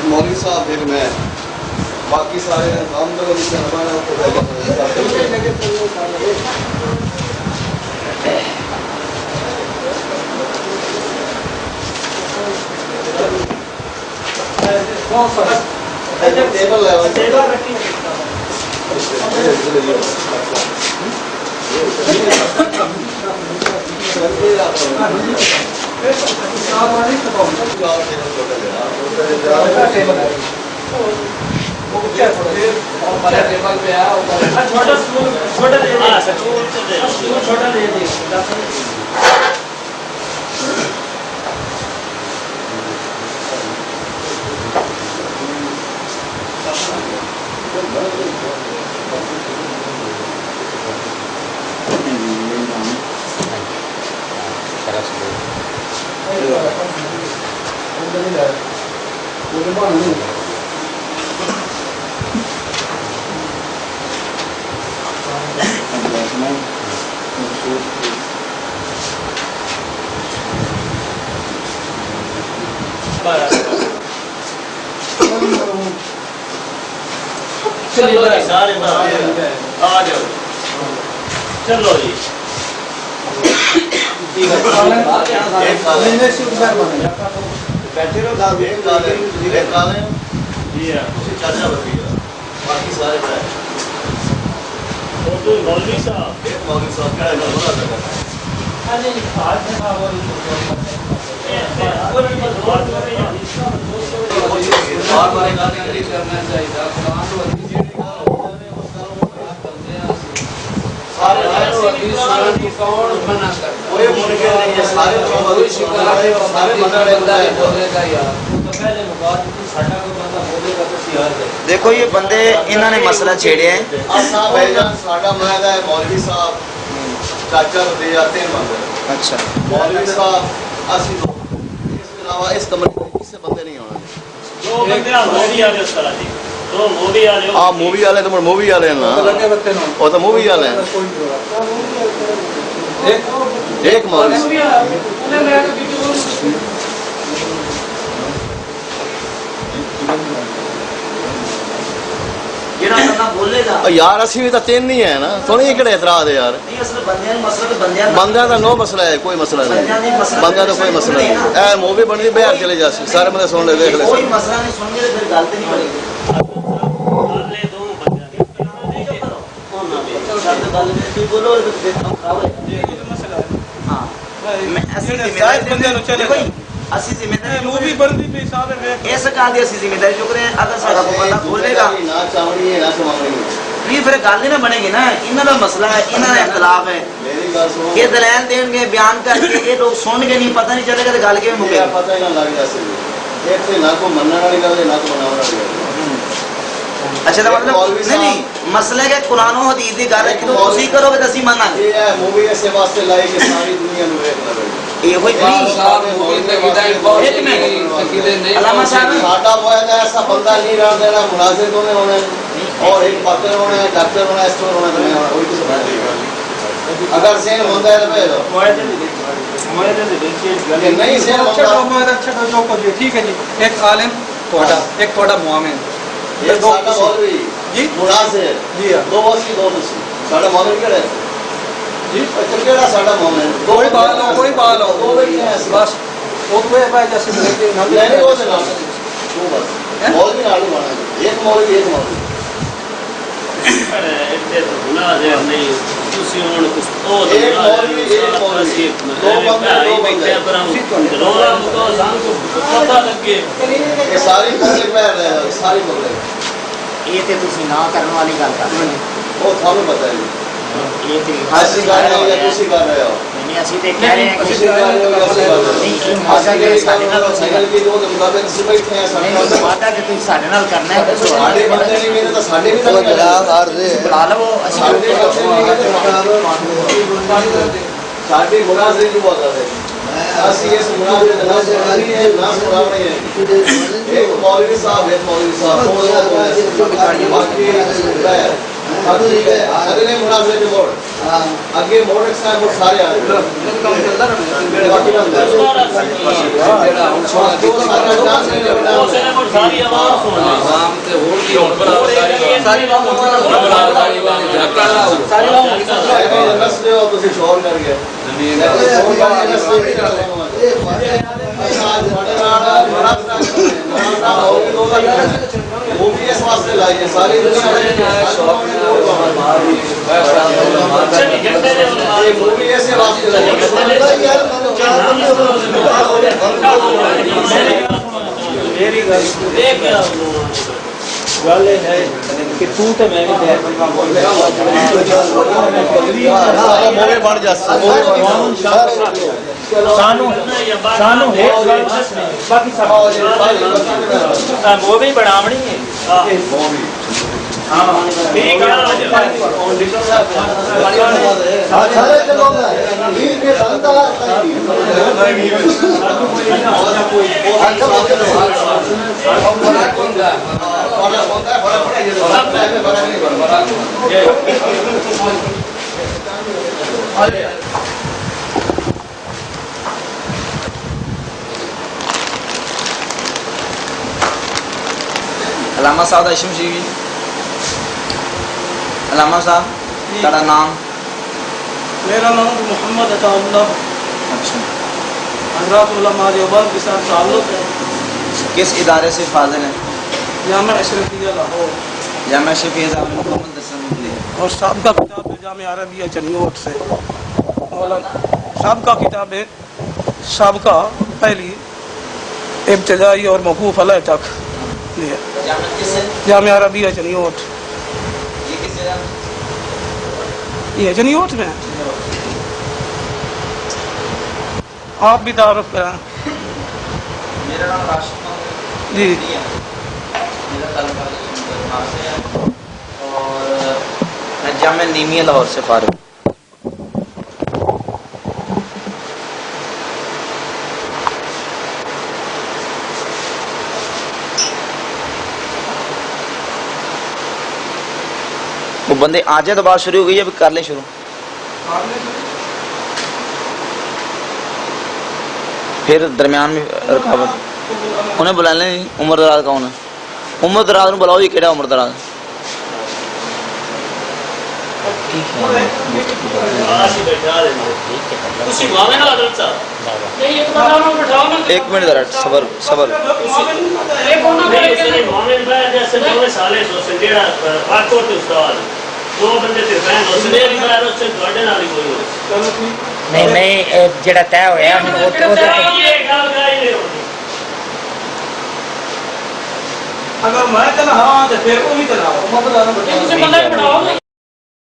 एक मौलवी साहब फिर मैं बाकी सारे काम तो टेबल चलो सारे आ जाओ चलो जी बैठे रहो चाचा बाकी सारे मौलवी साहब देखो ये बंदे इन्होंने मसला छेड़े है मौलवी साहब चाचा दे जाते हैं बंदे अच्छा मौलवी साहब इसके अलावा इस कमरे में किसी बंदे नहीं होना दो बंदे मूवी वाले उस तरह जी दो मूवी वाले हाँ मूवी वाले तो मूवी वाले हैं ना वो तो मूवी वाले हैं एक मौलवी यार असि भी तो तीन नहीं है ना थोड़ी एकड़े एतराज है यार बंदा का नो मसला है कोई मसला नहीं बंदा तो कोई मसला नहीं है मूवी बनी बाहर चले जा सारे बंदे सुन ले देख ले कोई मसला नहीं सुन के फिर गलत नहीं बनेगी बोलो हाँ मैं असि जिम्मेदारी मूवी बनती पे हिसाब है ऐसा कहां दी असि जिम्मेदारी चुक रहे हैं अगर सारा बंदा बोलेगा ना चावड़ी है ना समावड़ी नहीं फिर गल नहीं ना बनेगी ना इन्हां दा मसला है इन्हां दा इख्तिलाफ है मेरी बात सुनो ये दलाल देंगे बयान करके ये लोग सुन के नहीं पता नहीं चलेगा तो गल के मुकेगा पता ही ना लग जाए एक से ना को मनने वाली गल है ना को मनाने वाली गल अच्छा तो मतलब नहीं मसले के कुरान और हदीस दी गल है कि तुसी करोगे तो ਅਸੀਂ ਮੰਨਾਂਗੇ ये है मूवी ऐसे वास्ते लाई कि सारी दुनिया में देख ले ਇਹ ਹੋਈ ਨਹੀਂ अलामा साहब साडा मोया ऐसा बंदा नहीं रह देना मुलाजिम दोने होने और एक पात्र होना है डॉक्टर होना है स्टोर होना है वही कुछ अगर सेन होता है तो नहीं सेन ठीक है जी एक आलिम एक थोड़ा मुआमिन एक साडा मौलवी जी मुनासिर जी दो वसी दो नसी साडा मौलवी केड़ा है जी केड़ा साडा मौलवी कोई बाल हो दो बैठे हैं बस वो तो है भाई जैसे नहीं वो से ना वो बस मौलवी नाल बना एक मौलवी अरे इतने तो गुनाह है नहीं तुसी हुन कुछ ओ एक मौलवी दो बंदे रोला मुको जान को पता लगे ये सारी पब्लिक में रह सारी पब्लिक ਇਹ ਤੇ ਤੁਸੀਂ ਨਾ ਕਰਨ ਵਾਲੀ ਗੱਲ ਕਰ ਰਹੇ वो थानू पता है हो ਇਹ ਤੇ ਅਸੀਂ ਕਰ ਰਹੇ ਹੋ ਜਾਂ ਤੁਸੀਂ ਕਰ ਰਹੇ ਹੋ ਨਹੀਂ ਅਸੀਂ ਤੇ ਕਹਿ ਰਹੇ ਹਾਂ ਕਿ ਅਸੀਂ ਕਰ ਰਹੇ ਹੋ ਜਾਂ ਅਸੀਂ ਕਰ ਰਹੇ ਹੋ ਨਹੀਂ ਇਹ ਮਾਦਾ ਕਿ ਸਾਡੇ ਨਾਲ ਤੁਸੀਂ ਸਾਈਕਲ ਦੀ ਉਹ ਮੁਤਾਬਕ ਅਸੀਂ ਬੈਠੇ ਆ ਸਾਡੇ ਨਾਲ ਮਾਦਾ ਕਿ ਤੁਸੀਂ ਸਾਡੇ ਨਾਲ ਕਰਨਾ ਹੈ ਸਾਡੇ ਬੰਦੇ ਨਹੀਂ ਮੇਰੇ ਤਾਂ ਸਾਡੇ ਵੀ ਤਾਂ ਜਨਾਬ ਆਰਜ਼ੇ ਬੁਲਾ ਲਵੋ ਅਸੀਂ ਸਾਡੀ ਮੁਨਾਜ਼ਰੀ ਨਹੀਂ ਬਹੁਤ ਹੈ ਅਸੀਂ ਇਸ ਮੁਨਾਜ਼ਰੇ ਦਾ ਨਾਮ ਨਹੀਂ ਹੈ ਨਾ ਸੁਣਾਉਣੀ ਹੈ एक मौलवी साहब वो बाकी अगले मुनासिब के मोड़ आगे मोड़ एक साइड मोड़ सारे आ रहे हैं काम चलता रहा सारी आवाज सुन ले आवाम ते वोट की होड़ पर सारी नस्ले हो तो शोर कर गए वो भी इस वास्ते लाई है सारी मूवी ऐसे वास्ते लाई ਗੱਲ ਇਹ ਹੈ ਕਿ ਤੂੰ ਤੇ ਮੈਂ ਵੀ ਤੇਰੇ मोवे बढ़ जा ਸਾਨੂੰ ਇੱਕ ਗੱਲ ਦੱਸਣੀ ਬਾਕੀ ਸਭ ਮੂਵੀ ਬਣਾਉਣੀ ਹੈ मेरी कहां अलामा साहब हाशिम जी अलामा साहब तेरा नाम मेरा नाम मोहम्मद अताउल्लाह अच्छा हज़रत उलमा देवबंद के साथ ताल्लुक़ है। किस इदारे से फाजिल है जामिया अशरफिया लाहौर जामिया शफीज़ आपने मुकम्मल दर्शन लिया और साबका किताब है जामिया अरबिया चनियोट से मौलाना साबका किताब है साबका पहली इब्तदाई और मौकूफ़ अलह तक लिया जामिया किस है जामिया अरबिया चनियोट ये किस जगह ये चनियोट में है। आप भी तारुफ कराएं मेरा नाम राशिद मोहम्मद जी है मेरा तलबा से है और मैं जामिया नीमिया लाहौर से फारिग हूं। वो बंदे आ जाए तो बात शुरू हो गई है अभी कर ले शुरू फिर दरमियान में रुकावट उन्हें बुला लें उम्र दराज कौन है उम्र दराज ਨੂੰ बुलाओ जी केड़ा उम्र दराज आशी बैठा दे ਤੁਸੀਂ ਮਾਵੇਂ ਨਾਲ ਹਜ਼ਰਤ ਸਾਹਿਬ ਨਹੀਂ ਇੱਕ ਤਾਂ ਉਹਨਾਂ ਨੂੰ ਬਿਠਾਓ ਨਾ एक मिनट दराज सबर सबर ਇਹ ਕੋਨਾ ਮੇਰੇ ਮਾਵੇਂ ਬਾਹਰ ਜੈਸੇ ਦੋਵੇਂ ਸਾਲੇ ਸੋਸੇ ਜਿਹੜਾ ਪਾਕੋਟ ਤੇ ਉਸਤਾਦ ਦੋ ਬੰਦੇ ਤੇ ਬਹਿਨ ਉਸਨੇ ਵੀ ਬਾਹਰ ਉਸੇ ਤੁਹਾਡੇ ਨਾਲ ਹੀ ਕੋਈ ਹੋ ਨਹੀਂ ਨਹੀਂ ਜਿਹੜਾ ਤੈਅ ਹੋਇਆ ਹੁਣ ਉਹ ਇਹ ਗੱਲ ਕਰਾਈ ਨਹੀਂ ਹੋਣੀ अगर मैं चला हाँ तो फिर वो भी चलाओ ਤੁਸੀਂ ਬੰਦਾ ਬਿਠਾਓ